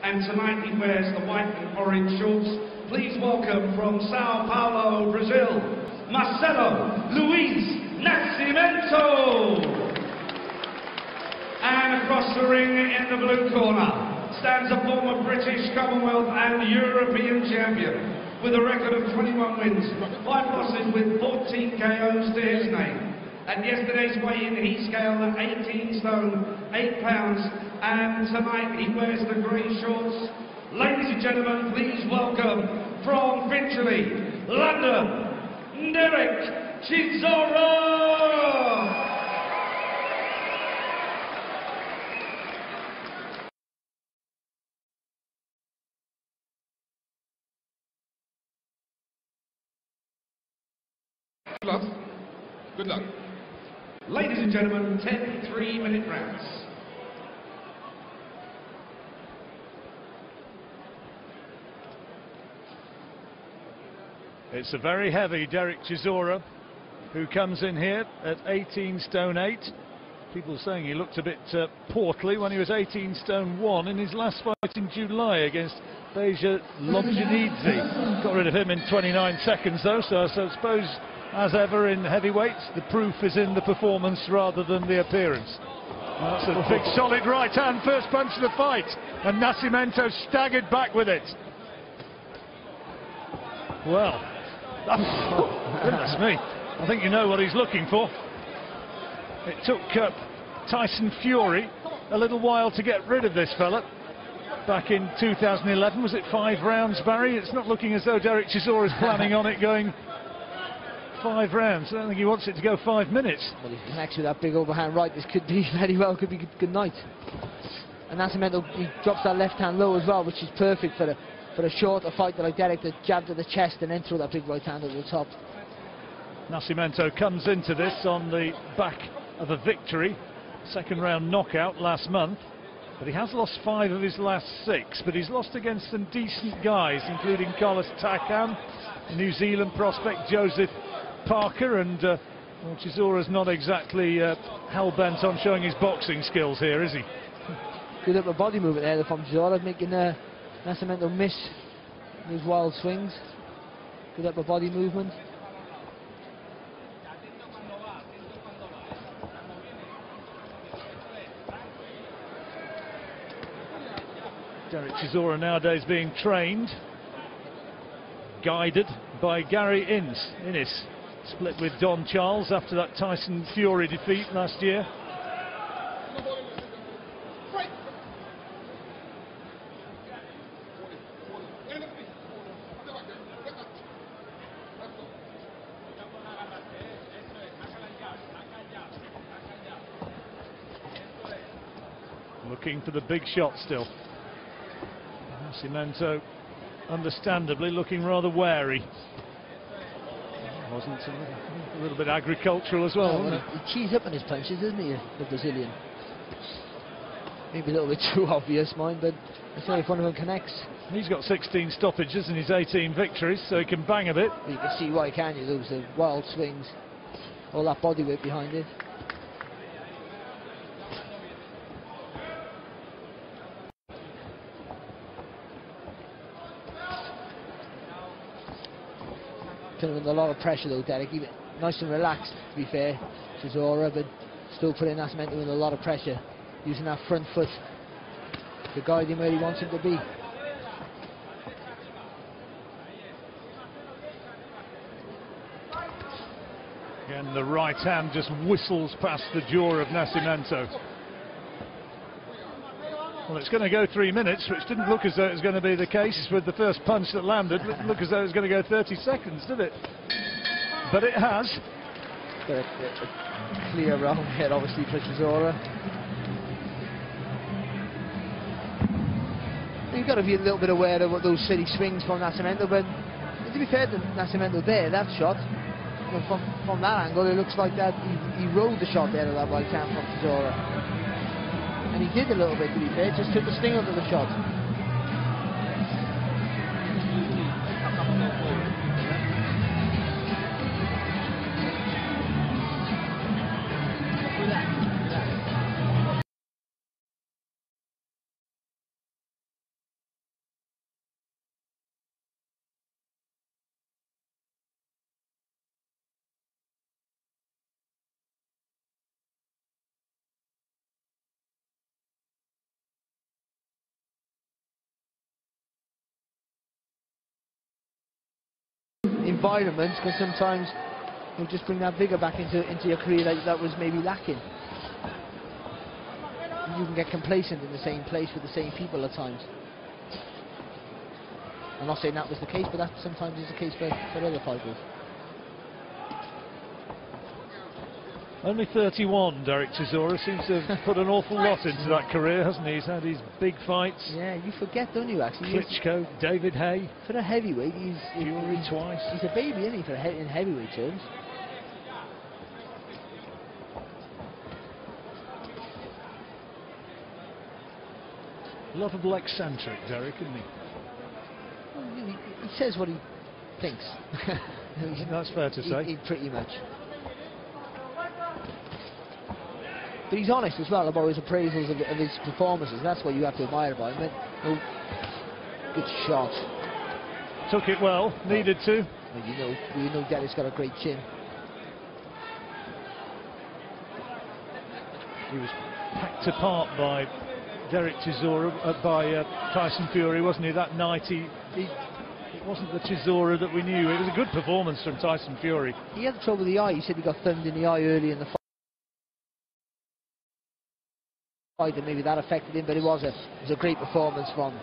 and tonight he wears the white and orange shorts. Please welcome from Sao Paulo, Brazil, Marcelo, Luiz, Nascimento. And across the ring in the blue corner stands a former British, Commonwealth and European champion with a record of 21 wins, 5 losses with 14 KOs to his name. At yesterday's weigh-in he scaled at 18 stone, 8 pounds, and tonight he wears the grey shorts. Ladies and gentlemen, please welcome from Finchley, London, Dereck Chisora! Good luck. Ladies and gentlemen, 10 3-minute rounds. It's a very heavy Dereck Chisora who comes in here at 18 stone 8. People saying he looked a bit portly when he was 18 stone 1 in his last fight in July against Beja Lobjanidze. Got rid of him in 29 seconds though, so I suppose, as ever in heavyweights, the proof is in the performance rather than the appearance. That's a big solid right hand, first punch of the fight, and Nascimento staggered back with it. Well, goodness me, I think you know what he's looking for. It took Tyson Fury a little while to get rid of this fella. Back in 2011, was it 5 rounds, Barry? It's not looking as though Dereck Chisora is planning on it going 5 rounds. I don't think he wants it to go 5 minutes. Well, he connects with that big overhand right. This could be very well, could be good night. And Nascimento, he drops that left hand low as well, which is perfect for a shorter fighter like Dereck to jab to the chest and then throw that big right hand at the top. Nascimento comes into this on the back of a victory, second round knockout last month, but he has lost 5 of his last 6, but he's lost against some decent guys, including Carlos Takam, New Zealand prospect Joseph Parker, and well, Chisora's not exactly hell-bent on showing his boxing skills here, is he? Good upper body movement there from Chisora, making Nascimento miss those wild swings. Good upper body movement. Dereck Chisora nowadays being trained, guided by Gary Innes, split with Don Charles after that Tyson Fury defeat last year. Looking for the big shot still. Nascimento understandably looking rather wary. Wasn't a little bit agricultural as well, wasn't it? He cheese up on his punches, isn't he, the Brazilian? Maybe a little bit too obvious, mine, but I feel if one of them connects. He's got 16 stoppages and his 18 victories, so he can bang a bit. You can see why, can you? Those wild swings, all that body weight behind it. Putting under a lot of pressure though, Dereck. Even nice and relaxed, to be fair, Chisora, but still putting Nascimento under a lot of pressure, using that front foot to guide him where he wants him to be. Again, the right hand just whistles past the jaw of Nascimento. Well, it's going to go 3 minutes, which didn't look as though it was going to be the case with the first punch that landed. It didn't look as though it was going to go 30 seconds, did it? But it has. A clear round here, obviously, for Chisora. You've got to be a little bit aware of what those silly swings from Nascimento, but to be fair to Nascimento there, that shot, you know, from that angle, it looks like that he rode the shot there of that right hand from Chisora. And he did a little bit, to be fair, just took the sting out of the shot. environments can sometimes just bring that vigour back into your career that was maybe lacking. And you can get complacent in the same place with the same people at times. I'm not saying that was the case, but that sometimes is the case for other fighters. Only 31, Dereck Chisora seems to have put an awful lot into that career, hasn't he? He's had his big fights. Yeah, you forget, don't you, actually? Klitschko, David Hay. For a heavyweight, Fury twice. He's a baby, isn't he, in heavyweight terms? Lovable eccentric, Dereck, isn't he? Well, he says what he thinks. That's fair to say. Pretty much. But he's honest as well about his appraisals of his performances. That's what you have to admire about him. Good shot. Took it well, needed to. Well, you know Dereck's got a great chin. He was packed apart by Dereck Chisora, by Tyson Fury, wasn't he? That night, it wasn't the Chisora that we knew. It was a good performance from Tyson Fury. He had trouble with the eye. He said he got thumbed in the eye early in the fight, and maybe that affected him. But it was a great performance from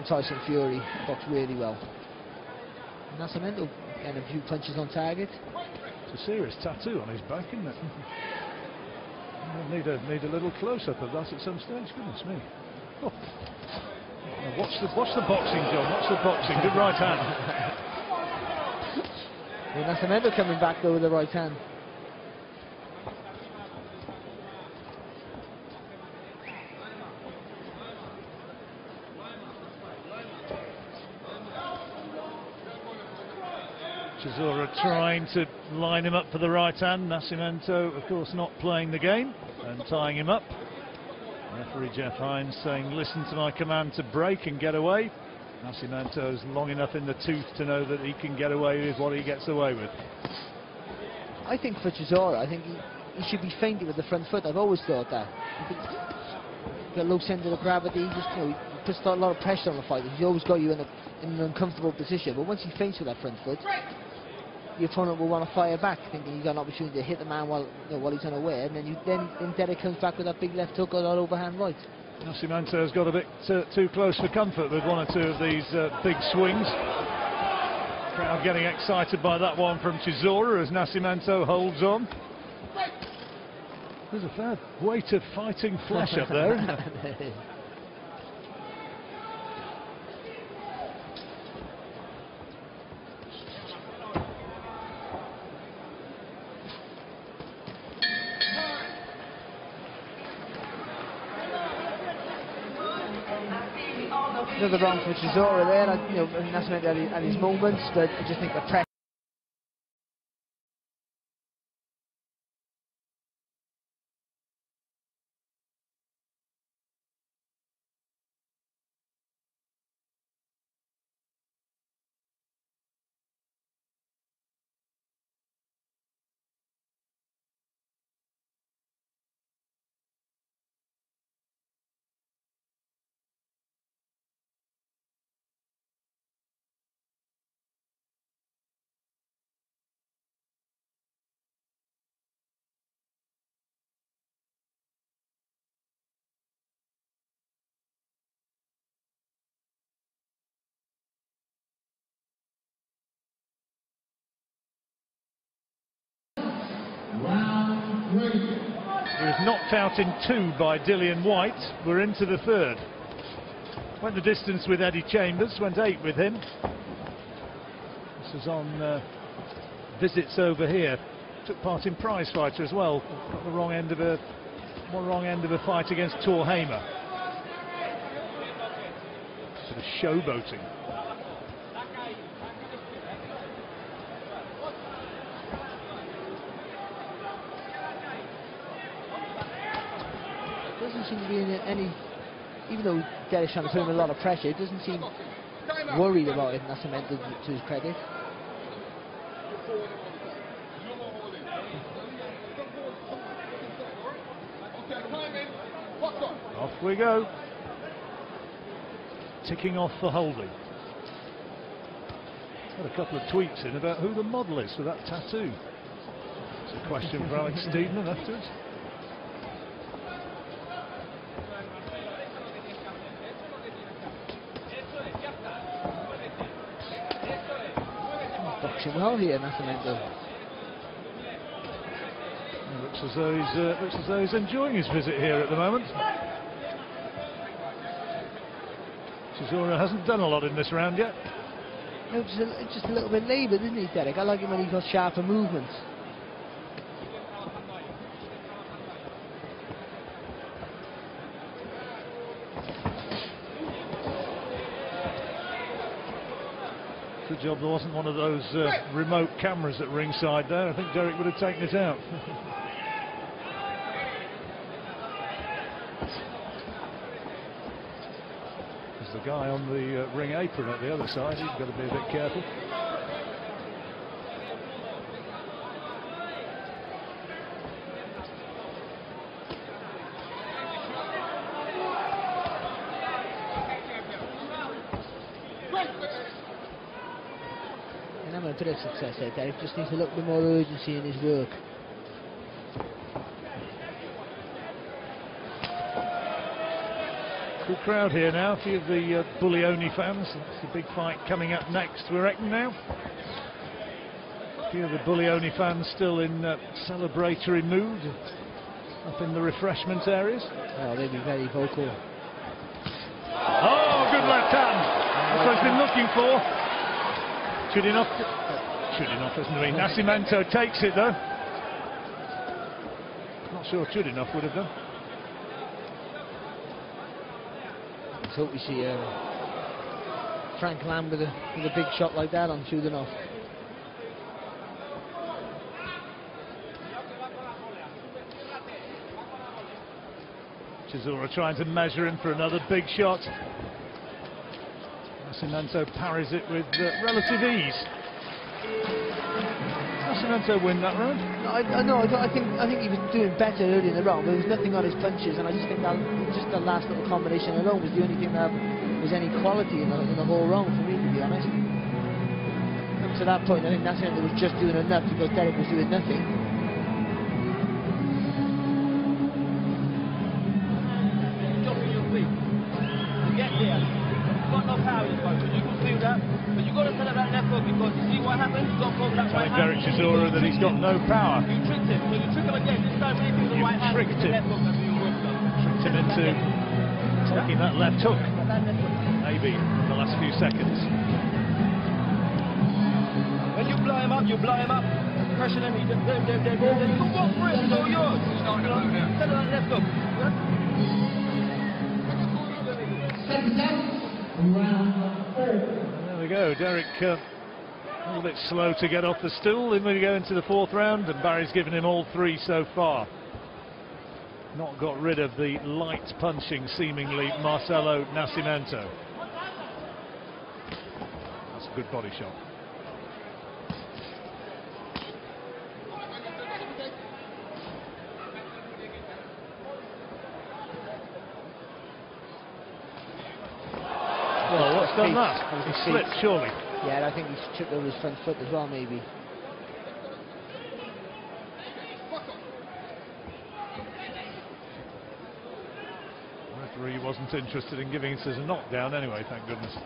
Tyson Fury. Boxed really well. Nascimento getting a few punches on target. It's a serious tattoo on his back, isn't it? Need a little close-up of that at some stage. Goodness me. Oh. Watch the boxing, John. Watch the boxing. Good right hand. Well, Nascimento coming back though with the right hand. Chisora trying to line him up for the right hand. Nascimento, of course, not playing the game and tying him up. Referee Jeff Hines saying, listen to my command to break and get away. Nascimento's long enough in the tooth to know that he can get away with what he gets away with. I think for Chisora, I think he should be feinting with the front foot. I've always thought that. Got low centre of gravity. He puts a lot of pressure on the fighter. He's always got you in an uncomfortable position. But once he feints with that front foot, the opponent will want to fire back, thinking he's got an opportunity to hit the man while he's unaware, and then Dereck comes back with that big left hook or that overhand right. Nascimento's got a bit too close for comfort with one or two of these big swings. Crowd getting excited by that one from Chisora as Nascimento holds on. There's a fair weight of fighting flesh up there, isn't there? Another round for Chisora there. Nascimento had his moments, but I just think the pressure. He was knocked out in 2 by Dillian White. We're into the third. Went the distance with Eddie Chambers, went 8 with him. This was on visits over here. Took part in prize fighter as well. Got the wrong end of a fight against Thor Hamer. Sort of showboating. Doesn't seem to be in any, even though Dereck's trying to put him a lot of pressure, it doesn't seem worried about it, Nascimento, to his credit. Off we go. Ticking off the holding. Got a couple of tweets in about who the model is for that tattoo. It's a question for Alex Steedman afterwards. Boxing well here, Nascimento. Looks as though he's enjoying his visit here at the moment. Chisora hasn't done a lot in this round yet. No, just a little bit laboured, isn't he, Dereck? I like him when he's got sharper movements. Good job there wasn't one of those remote cameras at ringside there. I think Dereck would have taken it out. There's the guy on the ring apron at the other side. He's got to be a bit careful. A bit of success there, Dereck. Just needs a little bit more urgency in his work. Good crowd here now. A few of the Bullioni fans. It's a big fight coming up next, we reckon now. A few of the Bullioni fans still in celebratory mood up in the refreshment areas. Oh, they'll be very vocal. Oh, good left hand. That's what he's been looking for. Should enough, isn't he? Nascimento takes it though. Not sure enough would have done. Let's hope we see Frank Lamb with a big shot like that on Chudinov. Chisora trying to measure him for another big shot. Nascimento parries it with relative ease. Nascimento win that round? I think he was doing better early in the round. There was nothing on his punches, and I just think that just the last little combination alone was the only thing that was any quality in the whole round for me, to be honest. Up to that point, I think Nascimento was just doing enough because Dereck was doing nothing. Get there. Got no power in the punch. You can feel that, but you got to tell him that left hook because you see what happens. You got to go that right hand. Dereck Chisora that he's got no power. You tricked him, so you trick him again. This time really the right hand. Tricked him. Left hook that's being worked on. Tricked him into taking that left hook. Maybe in the last few seconds. When you blow him up, pressure them. You can walk for it. It's all yours. Tell him that left hook. There we go, Dereck a little bit slow to get off the stool. Then we go into the fourth round, and Barry's given him all three so far. Not got rid of the light punching, seemingly, Marcelo Nascimento. That's a good body shot. Well, what's done that? He slipped, surely. Yeah, I think he tripped over his front foot as well, maybe. The referee wasn't interested in giving it as a knockdown anyway, thank goodness.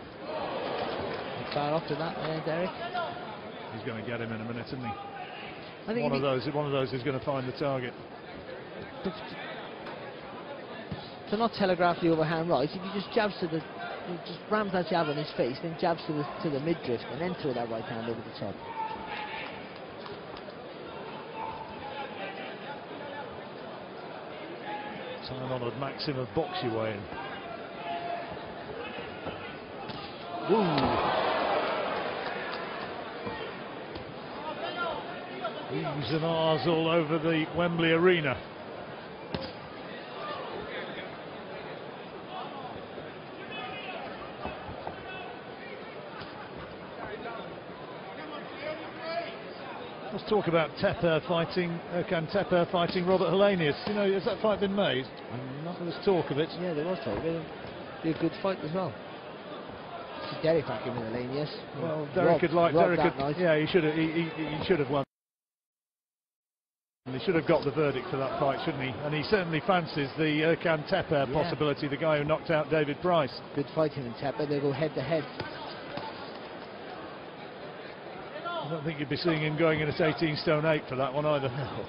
Far off to that, Dereck. He's going to get him in a minute, isn't he? I think one of those is going to find the target. To not telegraph the overhand right, if he just jabs to the, just rams that jab on his face, then jabs to the midriff, and then throw that right hand over the top. Time-honoured maxim of boxing weighing. Ooh. Oohs and ahs all over the Wembley Arena. Let's talk about Teper fighting, Teper fighting Robert Helenius. You know, has that fight been made? There was talk of it. Yeah, there was talk. It'd be a good fight as well. Dereck back in the lane, yes. Well, Dereck could like Dereck could, night. yeah, he should have won. He should have got the verdict for that fight, shouldn't he? And he certainly fancies the Erkan Tepe possibility, the guy who knocked out David Price. Good fight him and Tepe, they go head to head. I don't think you'd be seeing him going in at 18 stone 8 for that one either. No.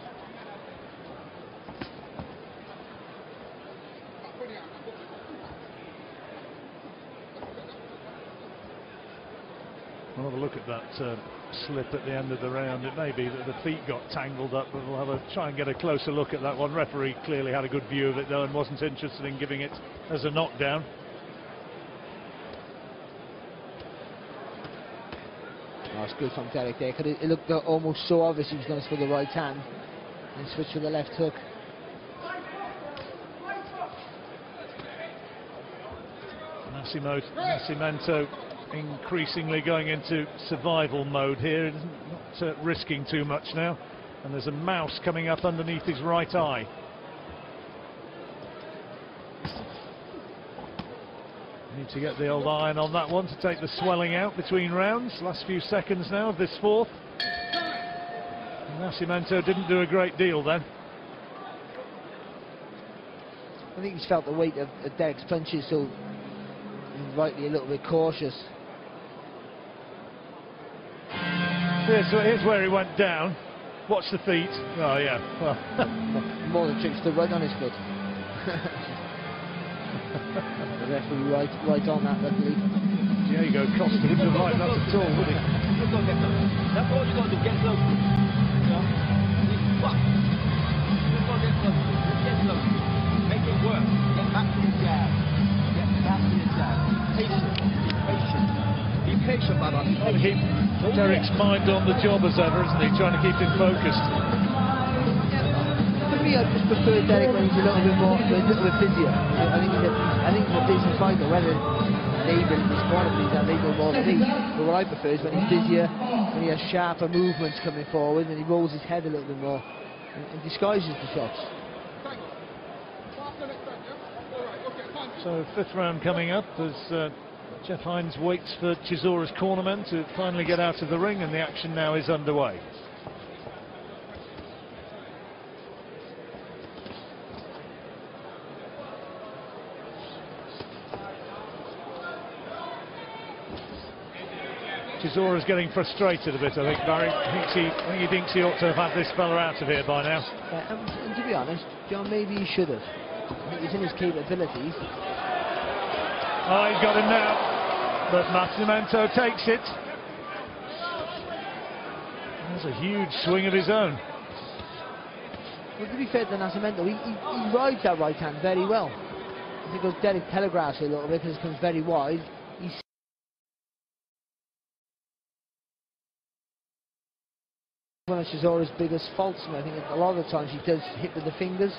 We'll have a look at that slip at the end of the round. It may be that the feet got tangled up, but we'll have try and get a closer look at that one. Referee clearly had a good view of it though and wasn't interested in giving it as a knockdown. Oh, it's good from Dereck there, because it looked almost so obvious he was going to swing the right hand and switch to the left hook. Nascimento increasingly going into survival mode here, not risking too much now, and there's a mouse coming up underneath his right eye. Need to get the old iron on that one to take the swelling out between rounds. Last few seconds now of this fourth. Nascimento didn't do a great deal then. I think he's felt the weight of Dereck's punches, so he's rightly a little bit cautious. Here's where he went down. Watch the feet. Oh yeah. Well. More than tricks to right on his foot. The referee right on that, luckily. Yeah, you go. Costa wouldn't have liked that at all, would he? That's all you got to do. Get close. You know? Fuck. Just got to get close. Just get close. Make it work. Get back to the jab. Get back to the jab. Patient. Be patient. Be patient, brother. Trying to keep Dereck's mind on the job as ever, isn't he? Trying to keep him focused. For me, I just prefer Dereck when he's a little bit more, a little bit busier. I think he's a busy fighter, whether label his qualities that label more than these. But what I prefer is when he's busier, when he has sharper movements coming forward, and he rolls his head a little bit more and disguises the shots. So fifth round coming up as Jeff Hines waits for Chisora's cornerman to finally get out of the ring, and the action now is underway. Chisora's getting frustrated a bit, I think, Barry. I think he thinks he ought to have had this fella out of here by now. And to be honest, John, maybe he should have. I think it's in his capabilities. Oh, he's got him now. But Nascimento takes it. That's a huge swing of his own. Well, to be fair to Nascimento, he rides that right hand very well. I think Dereck telegraphs it a little bit because it comes very wide. He's one of Chisora's biggest faults, and I think a lot of the times he does hit with the fingers,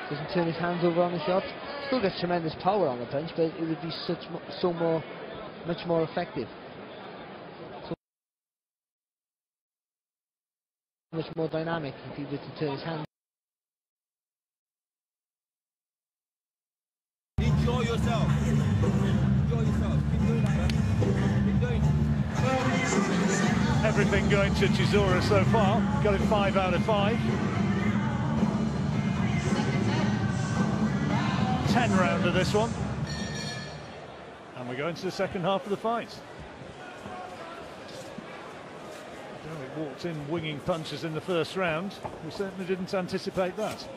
doesn't turn his hands over on the shot. Still gets tremendous power on the punch, but it would be much more effective. So much more dynamic if he were to turn his hands. Enjoy yourself. Enjoy yourself. Keep doing that, man. Keep doing it. Everything going to Chisora so far. Got it 5 out of 5. 10 rounder this one. And we're going to the second half of the fight. Dereck walked in winging punches in the first round. We certainly didn't anticipate that.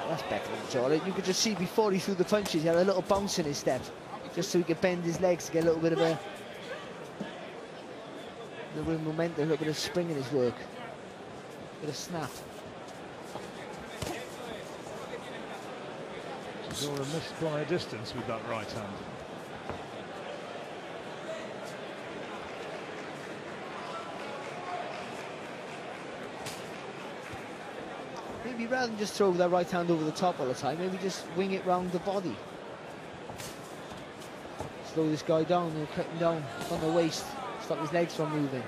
That's better than Chisora. You could just see before he threw the punches, he had a little bounce in his step, just so he could bend his legs to get a little bit of momentum, a little bit of spring in his work, a bit of snap. Chisora missed by a distance with that right hand. Maybe rather than just throw that right hand over the top all the time, maybe just wing it round the body. Slow this guy down and cut him down on the waist, stop his legs from moving.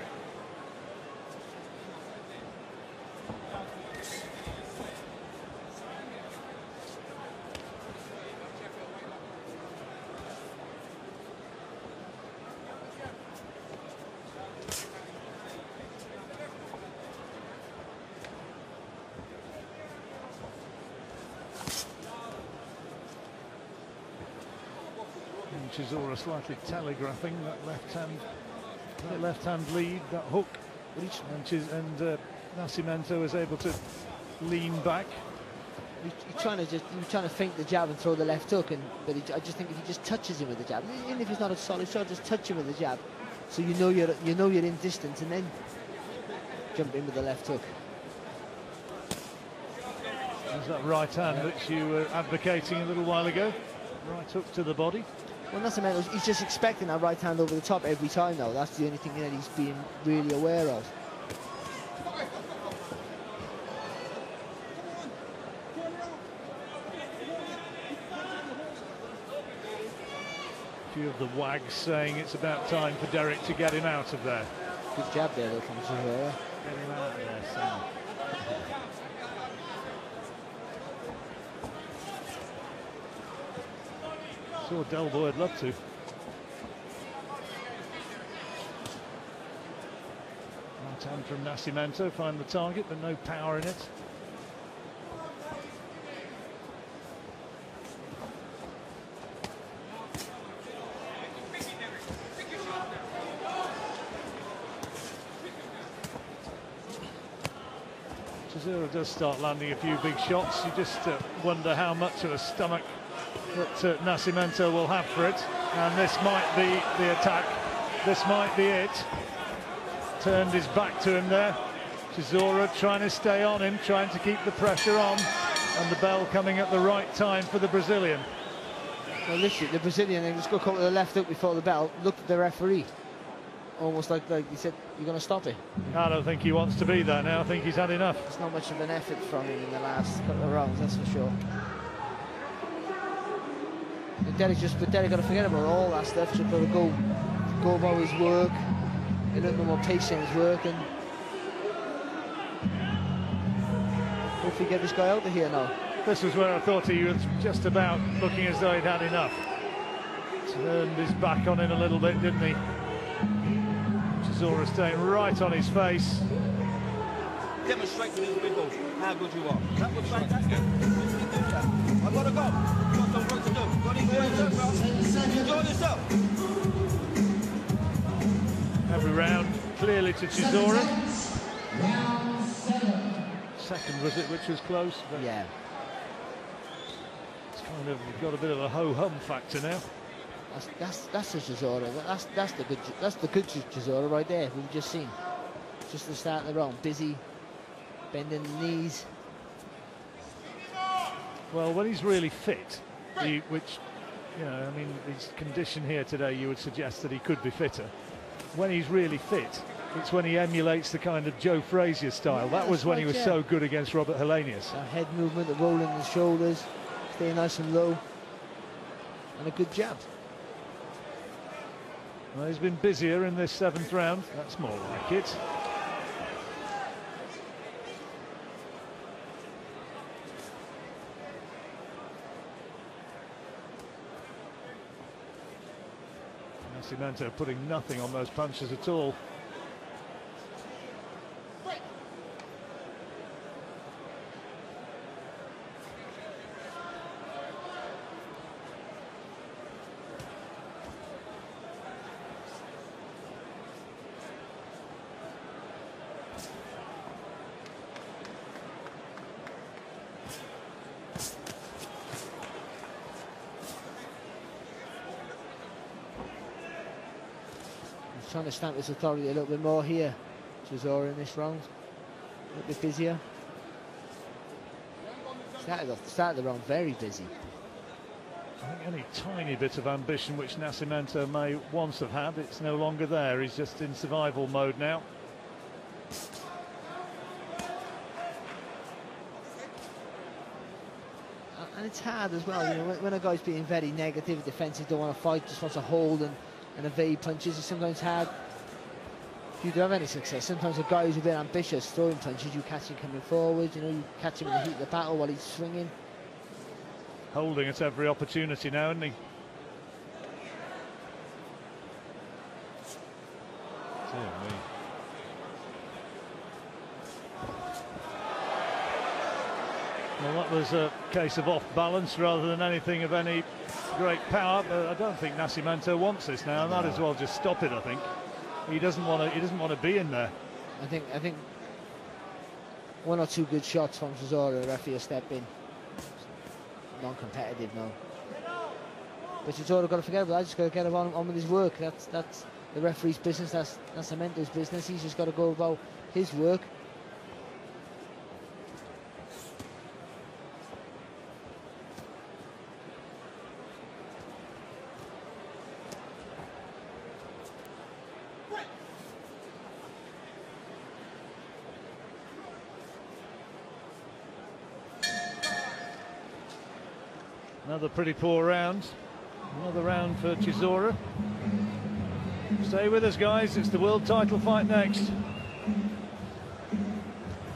Chisora slightly telegraphing that left hand lead, that hook, and Nascimento was able to lean back. He's trying to feint the jab and throw the left hook, but I just think if he just touches him with the jab, even if he's not a solid shot, just touch him with the jab, so you know you're in distance, and then jump in with the left hook. There's that right hand which you were advocating a little while ago. Right hook to the body. Well, Nascimento, he's just expecting that right hand over the top every time now. That's the only thing that he's being really aware of. A few of the wags saying it's about time for Dereck to get him out of there. Good jab there, though, from Chisora. Get him out of there, Sam. Sure, Delboy would love to. Right hand from Nascimento, find the target, but no power in it. Chisora does start landing a few big shots. You just wonder how much of a stomach that Nascimento will have for it, and this might be the attack. This might be it. Turned his back to him there. Chisora trying to stay on him, trying to keep the pressure on, and the bell coming at the right time for the Brazilian. Well, literally, the Brazilian, they just got caught with the left hook before the bell, looked at the referee, almost like he said, "You're going to stop it." I don't think he wants to be there now. I think he's had enough. It's not much of an effort from him in the last couple of rounds, that's for sure. But Dereck got to forget about all that stuff. Just got to go about his work, a little bit more pace in his work, and hopefully get this guy out of here now. This was where I thought he was just about looking as though he'd had enough. Turned his back on him a little bit, didn't he? Chisora staying right on his face. Demonstrate to these people how good you are. That was fantastic. I've got to go. You've got some work to do. Got to enjoy yourself, bro. Enjoy yourself. Every round clearly to Chisora. Second was it, which was close. But Yeah. it's kind of got a bit of a ho-hum factor now. That's the Chisora. That's the good Chisora right there. We've just seen. Just the start of the round, busy, bending the knees. Well, when he's really fit, which, you know, I mean, his condition here today, you would suggest that he could be fitter. When he's really fit, it's when he emulates the kind of Joe Frazier style. That was when he was so good against Robert Helenius. That head movement, the rolling the shoulders, staying nice and low, and a good jab. Well, he's been busier in this 7th round. That's more like it. Nascimento putting nothing on those punches at all. Trying to stamp his authority a little bit more here. Chisora in this round, a little bit busier. Started the round very busy. I think any tiny bit of ambition which Nascimento may once have had, it's no longer there. He's just in survival mode now. And it's hard as well, you know, when a guy's being very negative, defensive, don't want to fight, just wants to hold and evade punches. It's sometimes hard for you to have any success. Sometimes a guy who's a bit ambitious, throwing punches, you catch him coming forward, you know, you catch him in the heat of the battle while he's swinging. Holding at every opportunity now, isn't he? Dear me. Well, that was a case of off balance rather than anything of any great power, but I don't think Nascimento wants this now. Might as well just stop it. I think he doesn't want to be in there. I think one or two good shots from Chisora, the referee will step in. Non-competitive now. But Chisora got to forget about that. Just got to get on with his work. That's the referee's business. That's Nascimento's business. He's just got to go about his work. Another pretty poor round. Another round for Chisora. Stay with us, guys. It's the world title fight next.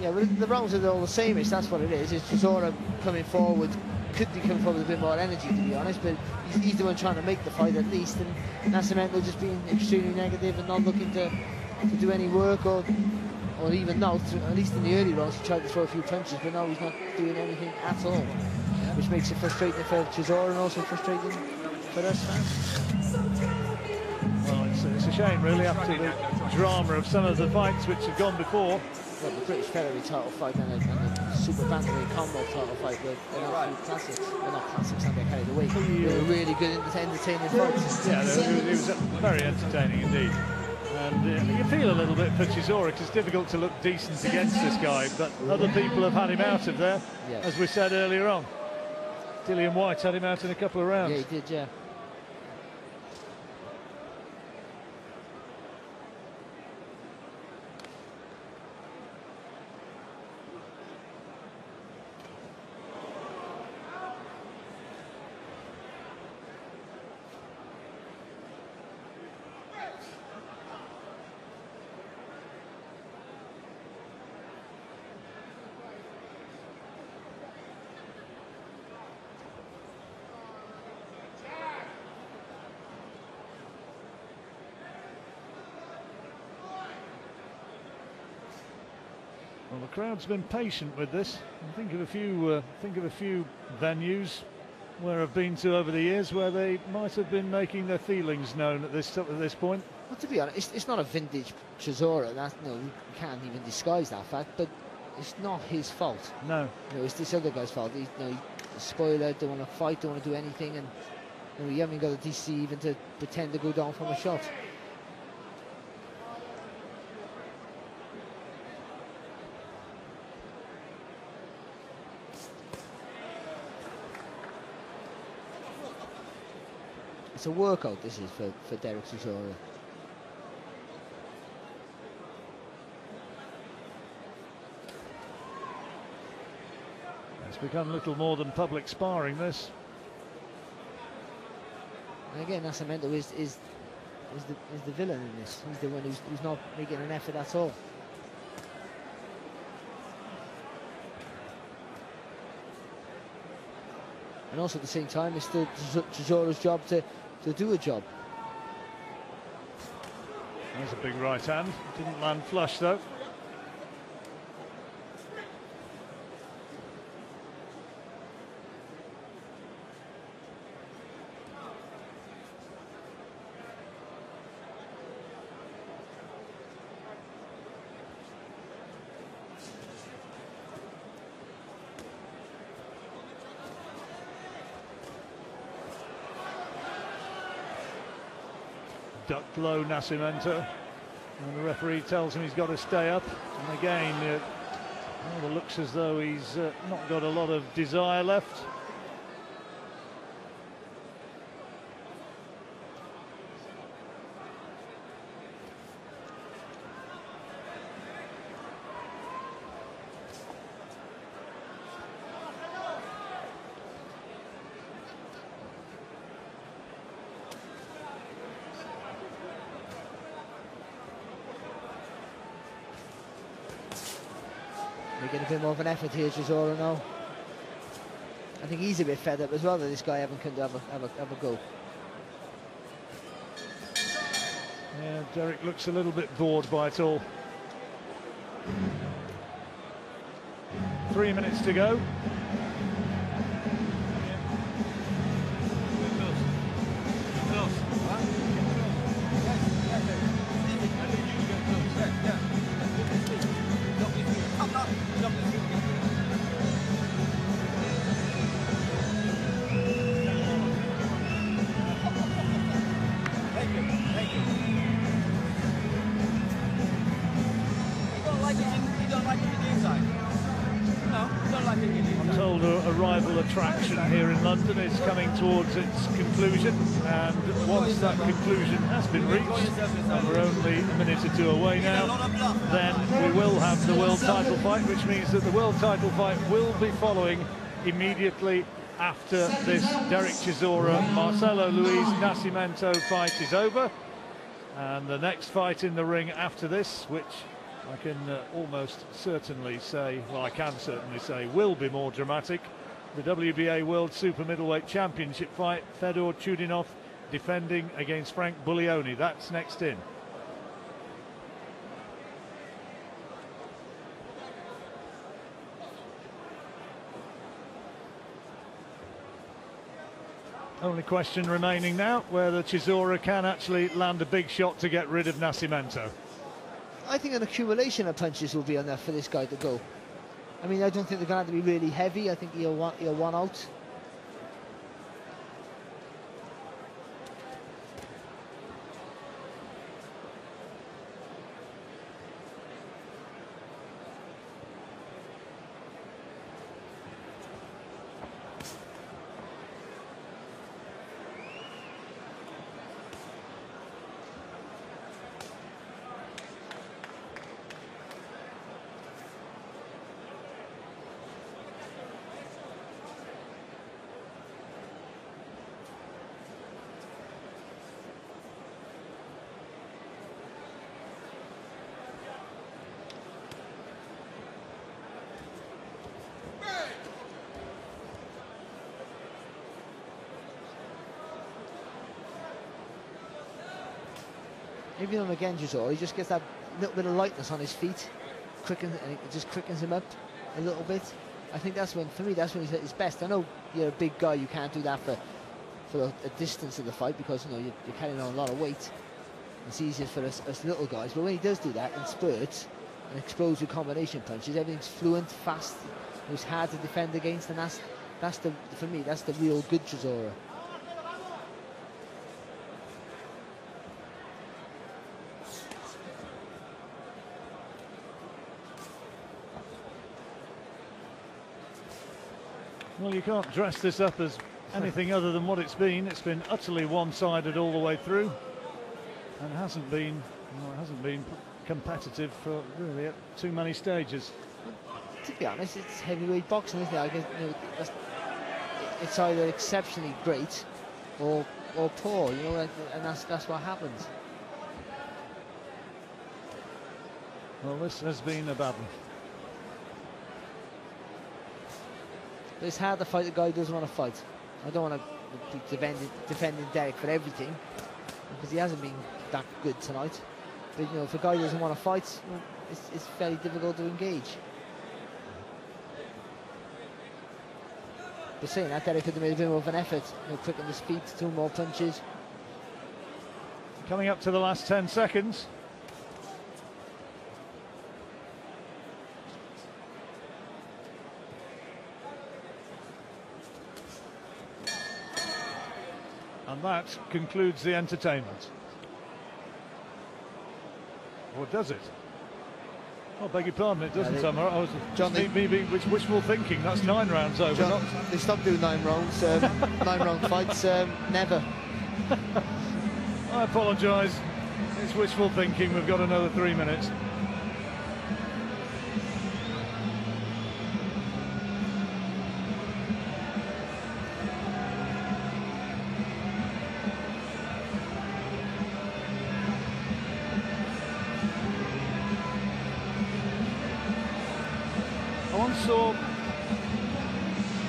Yeah, well, the rounds are all the same. That's what it is. It's Chisora coming forward. Could be coming forward with a bit more energy, to be honest, but he's the one trying to make the fight at least. And Nascimento just being extremely negative and not looking to do any work or even now, at least in the early rounds, he tried to throw a few punches, but now he's not doing anything at all, which makes it frustrating for Chisora and also frustrating for us fans. Well, it's a shame, really, after the drama of some of the fights which have gone before. Well, the British featherweight title fight and the super bantamweight combo title fight were absolute classics. Well, not classics, and they carried away. They were really good, entertaining fights. Yeah, it was very entertaining indeed. And you feel a little bit for Chisora, because it's difficult to look decent against this guy, but other people have had him out of there, as we said earlier on. Dillian White had him out in a couple of rounds. Yeah, he did, yeah. Well, the crowd's been patient with this. Think of a few venues where I've been to over the years where they might have been making their feelings known at this point. Well, to be honest, it's not a vintage Chisora. We can't even disguise that fact. But it's not his fault. No. It's this other guy's fault. He's a spoiler. Don't want to fight. Don't want to do anything. And you haven't got a DC even to pretend to go down from a shot. It's a workout, this is, for Dereck Chisora. It's become little more than public sparring, this. And again, Nascimento is the villain in this. He's the one who's not making an effort at all. And also at the same time, it's still Chisora's job to do a job. There's a big right hand. Didn't land flush though. Ducked low, Nascimento, and the referee tells him he's got to stay up. And again, it looks as though he's not got a lot of desire left. Making a bit more of an effort here, Chisora now. I think he's a bit fed up as well that this guy haven't come to have a go. Yeah, Dereck looks a little bit bored by it all. 3 minutes to go. rival attraction here in London is coming towards its conclusion, and once that conclusion has been reached, and we're only a minute or two away now, then we will have the world title fight, which means that the world title fight will be following immediately after this Dereck Chisora Marcelo Luiz Nascimento fight is over. And the next fight in the ring after this, which I can almost certainly say, well, I can certainly say, will be more dramatic. The WBA World Super Middleweight Championship fight, Fedor Chudinov defending against Frank Buglioni. That's next in. Only question remaining now, whether Chisora can actually land a big shot to get rid of Nascimento. I think an accumulation of punches will be enough for this guy to go. I mean, I don't think they're going to have to be really heavy. I think he'll one out. Even on again, Chisora, he just gets that little bit of lightness on his feet, and it just quickens him up a little bit. I think that's when, for me, that's when he's at his best. I know you're a big guy, you can't do that for a distance of the fight because you know you're carrying on a lot of weight. It's easier for us little guys, but when he does do that in spurts and explodes with combination punches, everything's fluent, fast. It's hard to defend against, and that's the, for me, that's the real good Chisora. Well, you can't dress this up as anything other than what it's been. It's been utterly one-sided all the way through, and it hasn't been competitive for really too many stages. To be honest, it's heavyweight boxing, isn't it? I guess, you know, it's either exceptionally great or poor, you know, and that's what happens. Well, this has been a bad one. But it's hard to fight a guy who doesn't want to fight. I don't want to be defending Dereck for everything because he hasn't been that good tonight. But you know, if a guy doesn't want to fight, well, it's very difficult to engage. But saying that, Dereck could have made a bit more of an effort. You know, quicken the speed, 2 more punches. Coming up to the last 10 seconds. And that concludes the entertainment. Or does it? Oh, beg your pardon, it doesn't, Summer. I was maybe wishful thinking. That's 9 rounds over. John, they stopped doing 9 rounds, 9-round fights, never. I apologise. It's wishful thinking. We've got another 3 minutes. I once saw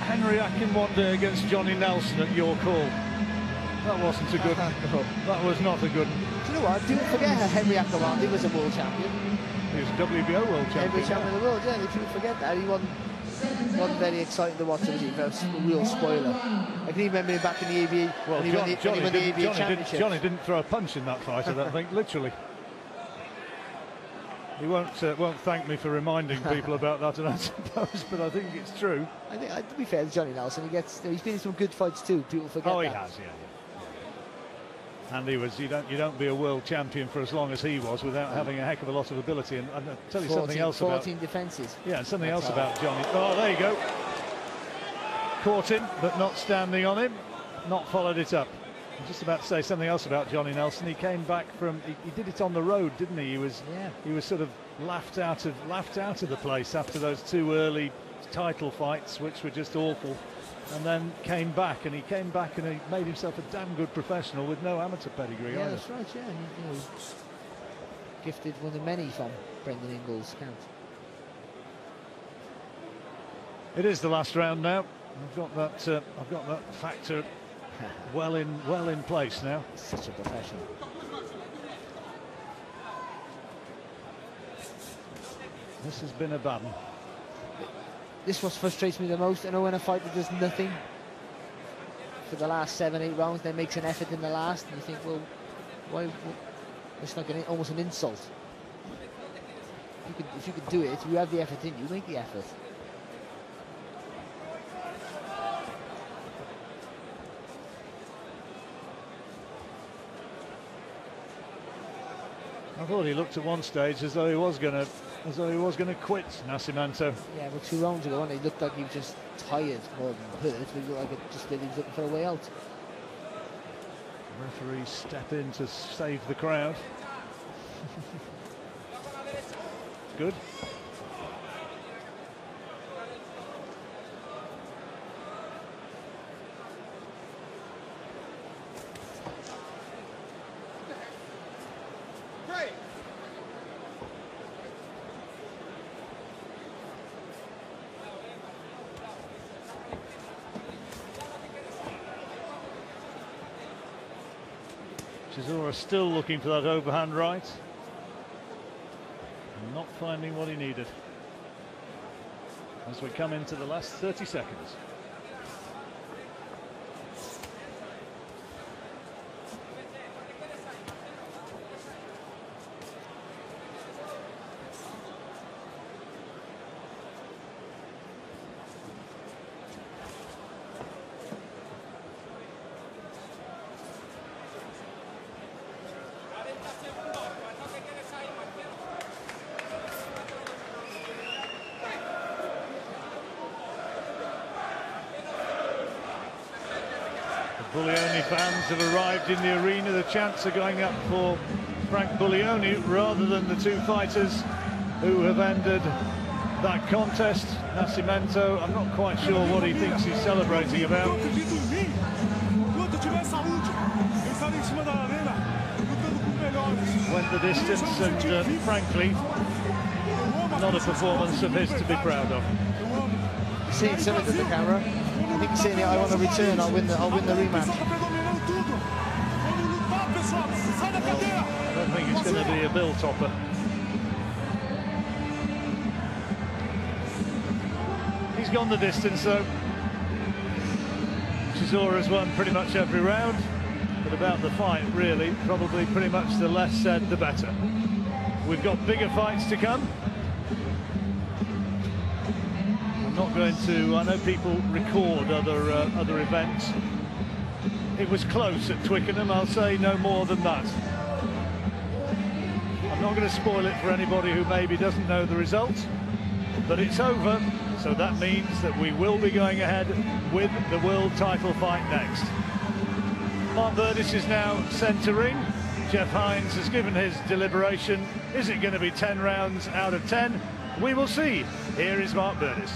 Henry Akin one day against Johnny Nelson at your call. That wasn't a good one. That was not a good one. Do you know what? Don't forget how Henry Akin was a world champion. He was WBO world champion. Every champion of the world, yeah. If you forget that, he wasn't very exciting to watch, was he? That was a real spoiler. I can even remember him back in the ABA. Well, Johnny didn't throw a punch in that fight, I don't think, literally. He won't thank me for reminding people about that, I suppose, but I think it's true. I think, to be fair to Johnny Nelson, he's been in some good fights too. People forget that. Oh, he has, yeah. And he was. You don't be a world champion for as long as he was without having a heck of a lot of ability. And I'll tell you something else about 14 defences. Yeah, and something else about Johnny. Oh, there you go. Caught him, but not standing on him. Not followed it up. I'm just about to say something else about Johnny Nelson. He came back from. He did it on the road, didn't he? He was sort of laughed out of the place after those 2 early title fights, which were just awful. And then came back, and he made himself a damn good professional with no amateur pedigree. Yeah, either. that's right. Yeah, and, gifted one of many from Brendan Ingles' camp. It is the last round now. I've got that factor well in place now. Such a professional. This has been a bad one. This what frustrates me the most. I know when a fighter does nothing for the last 7, 8 rounds, then makes an effort in the last, and you think, well, why? It's like almost an insult. If you could do it, if you have the effort in you, make the effort. I thought he looked at one stage as though he was going to quit, Nascimento. Yeah, well, 2 rounds ago, and he looked like he was just tired more than hurt. He looked like just that he was looking for a way out. Referees step in to save the crowd. Good. Chisora still looking for that overhand right. Not finding what he needed. As we come into the last 30 seconds. Buglioni fans have arrived in the arena. The chants are going up for Frank Buglioni rather than the 2 fighters who have ended that contest. Nascimento, I'm not quite sure what he thinks he's celebrating about. Went the distance, and frankly, not a performance of his to be proud of. Seeing something to the camera. I think he's saying, I want to return, I'll win the rematch. I don't think it's going to be a bill topper. He's gone the distance though. Chisora's won pretty much every round, but about the fight really, probably pretty much the less said the better. We've got bigger fights to come. Not going to. I know people record other events. It was close at Twickenham. I'll say no more than that. I'm not going to spoil it for anybody who maybe doesn't know the result, but it's over. So that means that we will be going ahead with the world title fight next. Mark Burdiss is now centering. Jeff Hines has given his deliberation. Is it going to be 10 rounds out of 10? We will see. Here is Mark Burdiss.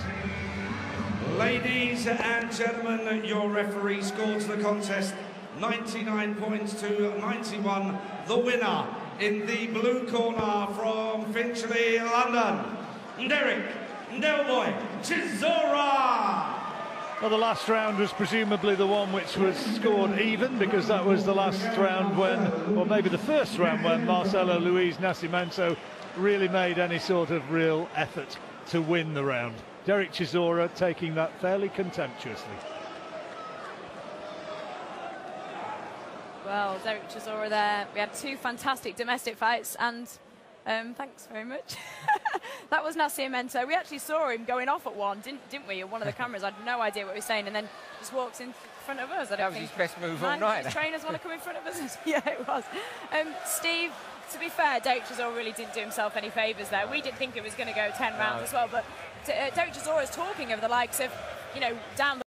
Ladies and gentlemen, your referee scores the contest 99 points to 91. The winner in the blue corner from Finchley, London, Dereck Delboy Chisora. Well, the last round was presumably the one which was scored even, because that was the last round when, or maybe the first round when Marcelo Luiz Nascimento really made any sort of real effort to win the round. Dereck Chisora taking that fairly contemptuously. Well, Dereck Chisora there. We had 2 fantastic domestic fights, and thanks very much. That was Nascimento. We actually saw him going off at one, didn't we? At one of the cameras. I had no idea what he was saying, and then just walks in front of us. That was his best move all night. His trainers want to come in front of us. Yeah, it was. Steve, to be fair, Dereck Chisora really didn't do himself any favours there. We didn't think it was going to go 10 rounds as well, but Dereck Chisora is talking of the likes of, down the